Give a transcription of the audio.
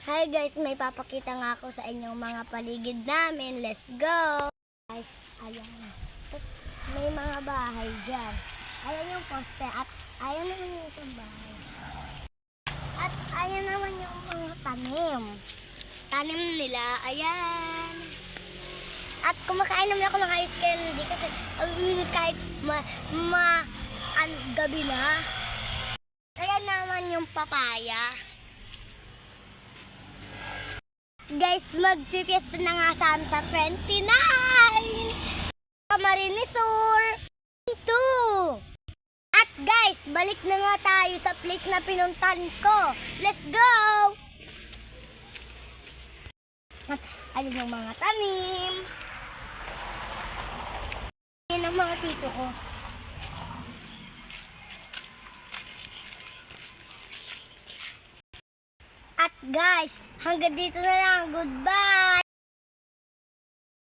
Hi guys, may papakita nga ako sa inyong mga paligid namin. Let's go! Guys, ayan. May mga bahay dyan. Ayan yung poste at ayan naman yung isang bahay. At ayan naman yung mga tanim. Tanim nila, ayan. At kumakain naman ako ng ice candy kasi kahit gabi na. Ayan naman yung papaya. Guys, magpipiesta na nga saan sa 29! Camarines Sur! 2! At guys, balik na nga tayo sa place na pinuntan ko. Let's go! At ayun yung mga tanim. Ayun ang mga tito ko. At guys, hanggang dito na lang. Goodbye!